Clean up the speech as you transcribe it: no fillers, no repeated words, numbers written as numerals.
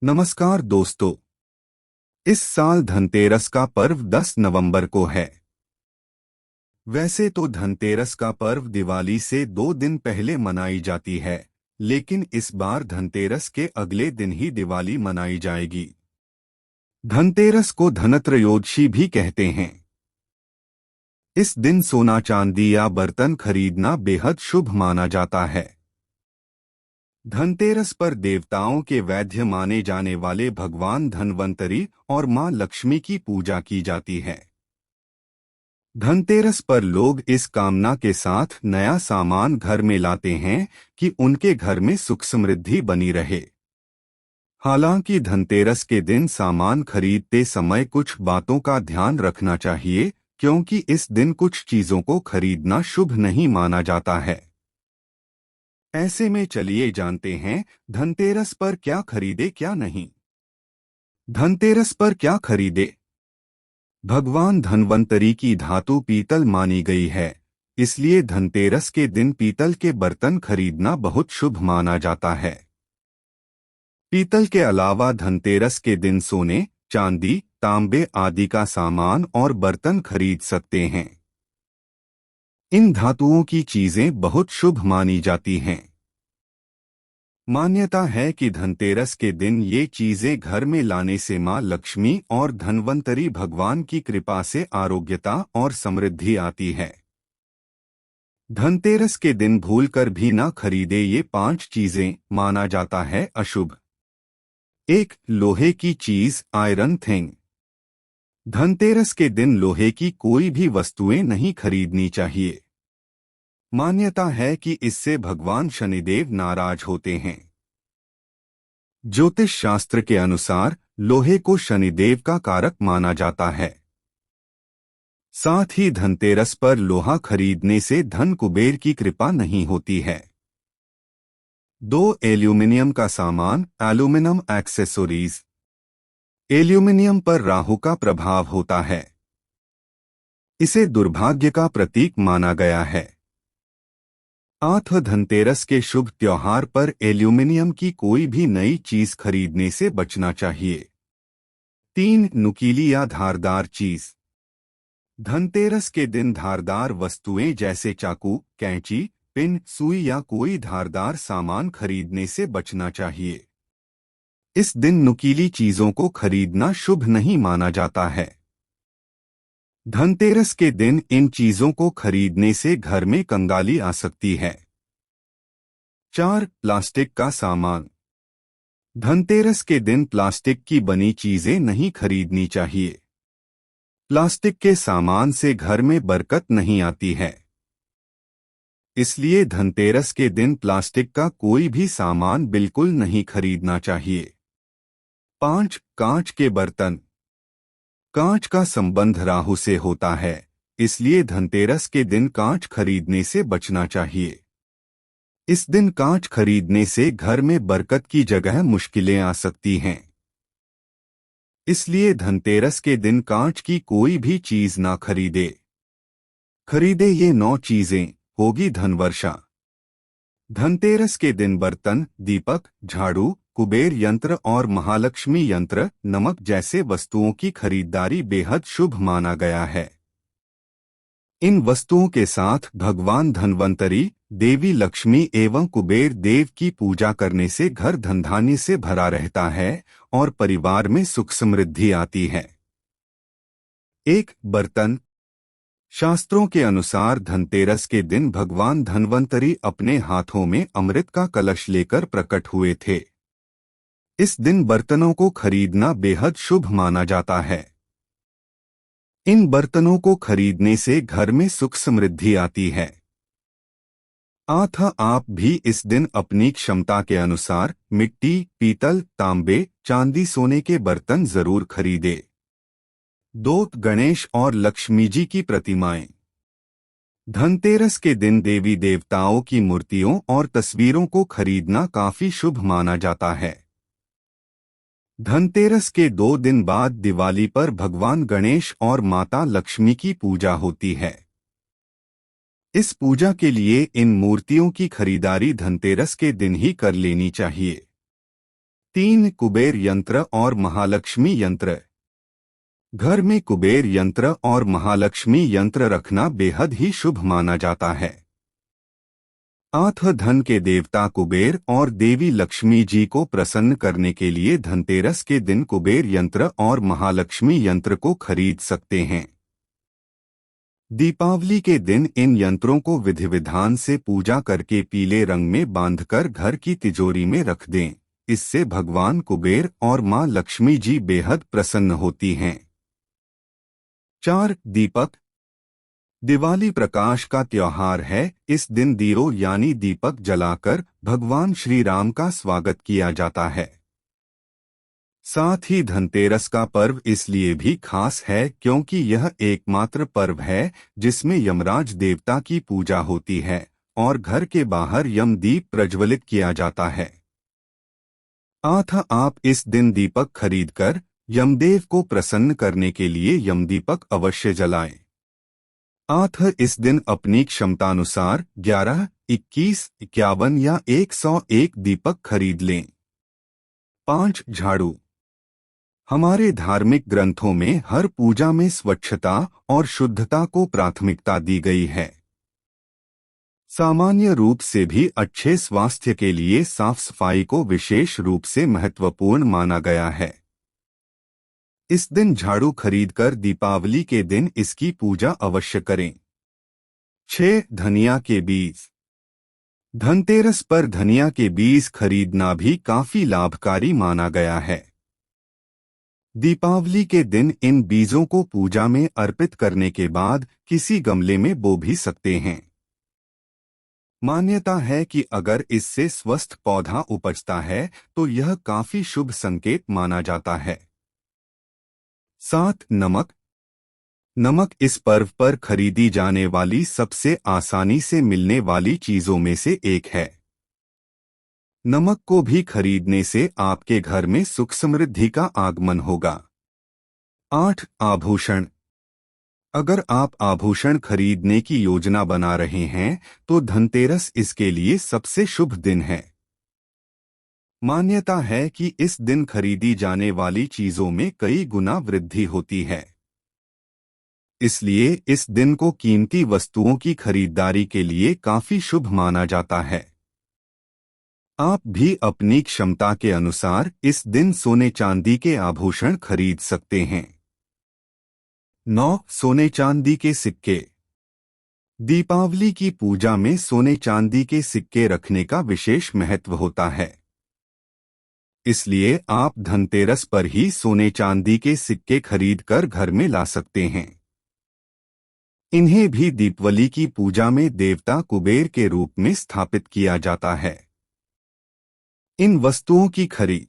नमस्कार दोस्तों। इस साल धनतेरस का पर्व 10 नवंबर को है। वैसे तो धनतेरस का पर्व दिवाली से 2 दिन पहले मनाई जाती है, लेकिन इस बार धनतेरस के अगले दिन ही दिवाली मनाई जाएगी। धनतेरस को धनत्रयोदशी भी कहते हैं। इस दिन सोना चांदी या बर्तन खरीदना बेहद शुभ माना जाता है। धनतेरस पर देवताओं के वैद्य माने जाने वाले भगवान धन्वंतरी और मां लक्ष्मी की पूजा की जाती है। धनतेरस पर लोग इस कामना के साथ नया सामान घर में लाते हैं कि उनके घर में सुख समृद्धि बनी रहे। हालांकि धनतेरस के दिन सामान खरीदते समय कुछ बातों का ध्यान रखना चाहिए, क्योंकि इस दिन कुछ चीजों को खरीदना शुभ नहीं माना जाता है। ऐसे में चलिए जानते हैं धनतेरस पर क्या खरीदे क्या नहीं। धनतेरस पर क्या खरीदे। भगवान धन्वंतरी की धातु पीतल मानी गई है, इसलिए धनतेरस के दिन पीतल के बर्तन खरीदना बहुत शुभ माना जाता है। पीतल के अलावा धनतेरस के दिन सोने, चांदी, तांबे आदि का सामान और बर्तन खरीद सकते हैं। इन धातुओं की चीजें बहुत शुभ मानी जाती हैं। मान्यता है कि धनतेरस के दिन ये चीजें घर में लाने से मां लक्ष्मी और धन्वंतरी भगवान की कृपा से आरोग्यता और समृद्धि आती है। धनतेरस के दिन भूलकर भी न खरीदे ये 5 चीजें, माना जाता है अशुभ। 1. लोहे की चीज, आयरन थिंग। धनतेरस के दिन लोहे की कोई भी वस्तुएं नहीं खरीदनी चाहिए। मान्यता है कि इससे भगवान शनिदेव नाराज होते हैं। ज्योतिष शास्त्र के अनुसार लोहे को शनिदेव का कारक माना जाता है। साथ ही धनतेरस पर लोहा खरीदने से धन कुबेर की कृपा नहीं होती है। 2. एल्यूमिनियम का सामान, एल्यूमिनियम एक्सेसरीज। एल्यूमिनियम पर राहु का प्रभाव होता है। इसे दुर्भाग्य का प्रतीक माना गया है। धनतेरस के शुभ त्योहार पर एल्यूमिनियम की कोई भी नई चीज खरीदने से बचना चाहिए। 3. नुकीली या धारदार चीज। धनतेरस के दिन धारदार वस्तुएं जैसे चाकू, कैंची, पिन, सुई या कोई धारदार सामान खरीदने से बचना चाहिए। इस दिन नुकीली चीजों को खरीदना शुभ नहीं माना जाता है। धनतेरस के दिन इन चीजों को खरीदने से घर में कंगाली आ सकती है। 4. प्लास्टिक का सामान। धनतेरस के दिन प्लास्टिक की बनी चीजें नहीं खरीदनी चाहिए। प्लास्टिक के सामान से घर में बरकत नहीं आती है। इसलिए धनतेरस के दिन प्लास्टिक का कोई भी सामान बिल्कुल नहीं खरीदना चाहिए। 5. कांच के बर्तन। कांच का संबंध राहु से होता है, इसलिए धनतेरस के दिन कांच खरीदने से बचना चाहिए। इस दिन कांच खरीदने से घर में बरकत की जगह मुश्किलें आ सकती हैं। इसलिए धनतेरस के दिन कांच की कोई भी चीज ना खरीदे ये 9 चीजें, होगी धनवर्षा। धनतेरस के दिन बर्तन, दीपक, झाड़ू, कुबेर यंत्र और महालक्ष्मी यंत्र, नमक जैसे वस्तुओं की खरीदारी बेहद शुभ माना गया है। इन वस्तुओं के साथ भगवान धन्वंतरी, देवी लक्ष्मी एवं कुबेर देव की पूजा करने से घर धनधान्य से भरा रहता है और परिवार में सुख समृद्धि आती है। 1. बर्तन। शास्त्रों के अनुसार धनतेरस के दिन भगवान धन्वंतरी अपने हाथों में अमृत का कलश लेकर प्रकट हुए थे। इस दिन बर्तनों को खरीदना बेहद शुभ माना जाता है। इन बर्तनों को खरीदने से घर में सुख समृद्धि आती है। आप भी इस दिन अपनी क्षमता के अनुसार मिट्टी, पीतल, तांबे, चांदी, सोने के बर्तन जरूर खरीदे। 2. गणेश और लक्ष्मी जी की प्रतिमाएं। धनतेरस के दिन देवी देवताओं की मूर्तियों और तस्वीरों को खरीदना काफी शुभ माना जाता है। धनतेरस के 2 दिन बाद दिवाली पर भगवान गणेश और माता लक्ष्मी की पूजा होती है। इस पूजा के लिए इन मूर्तियों की खरीदारी धनतेरस के दिन ही कर लेनी चाहिए। 3 कुबेर यंत्र और महालक्ष्मी यंत्र। घर में कुबेर यंत्र और महालक्ष्मी यंत्र रखना बेहद ही शुभ माना जाता है। 8 धन के देवता कुबेर और देवी लक्ष्मी जी को प्रसन्न करने के लिए धनतेरस के दिन कुबेर यंत्र और महालक्ष्मी यंत्र को खरीद सकते हैं। दीपावली के दिन इन यंत्रों को विधि विधान से पूजा करके पीले रंग में बांधकर घर की तिजोरी में रख दें। इससे भगवान कुबेर और मां लक्ष्मी जी बेहद प्रसन्न होती हैं। 4 दीपक। दिवाली प्रकाश का त्योहार है। इस दिन दियो यानी दीपक जलाकर भगवान श्री राम का स्वागत किया जाता है। साथ ही धनतेरस का पर्व इसलिए भी खास है क्योंकि यह एकमात्र पर्व है जिसमें यमराज देवता की पूजा होती है और घर के बाहर यमदीप प्रज्वलित किया जाता है। आप इस दिन दीपक खरीदकर यमदेव को प्रसन्न करने के लिए यमदीपक अवश्य जलाएं। इस दिन अपनी क्षमतानुसार 11, 21, 51 या 101 दीपक खरीद लें। 5 झाड़ू। हमारे धार्मिक ग्रंथों में हर पूजा में स्वच्छता और शुद्धता को प्राथमिकता दी गई है। सामान्य रूप से भी अच्छे स्वास्थ्य के लिए साफ सफाई को विशेष रूप से महत्वपूर्ण माना गया है। इस दिन झाड़ू खरीदकर दीपावली के दिन इसकी पूजा अवश्य करें। 6 धनिया के बीज। धनतेरस पर धनिया के बीज खरीदना भी काफी लाभकारी माना गया है। दीपावली के दिन इन बीजों को पूजा में अर्पित करने के बाद किसी गमले में बो भी सकते हैं। मान्यता है कि अगर इससे स्वस्थ पौधा उपजता है तो यह काफी शुभ संकेत माना जाता है। 7 नमक। नमक इस पर्व पर खरीदी जाने वाली सबसे आसानी से मिलने वाली चीजों में से एक है। नमक को भी खरीदने से आपके घर में सुख समृद्धि का आगमन होगा। 8 आभूषण। अगर आप आभूषण खरीदने की योजना बना रहे हैं तो धनतेरस इसके लिए सबसे शुभ दिन है। मान्यता है कि इस दिन खरीदी जाने वाली चीजों में कई गुना वृद्धि होती है। इसलिए इस दिन को कीमती वस्तुओं की खरीदारी के लिए काफी शुभ माना जाता है। आप भी अपनी क्षमता के अनुसार इस दिन सोने चांदी के आभूषण खरीद सकते हैं। 9 सोने चांदी के सिक्के। दीपावली की पूजा में सोने चांदी के सिक्के रखने का विशेष महत्व होता है। इसलिए आप धनतेरस पर ही सोने चांदी के सिक्के खरीदकर घर में ला सकते हैं। इन्हें भी दीपावली की पूजा में देवता कुबेर के रूप में स्थापित किया जाता है। इन वस्तुओं की खरीद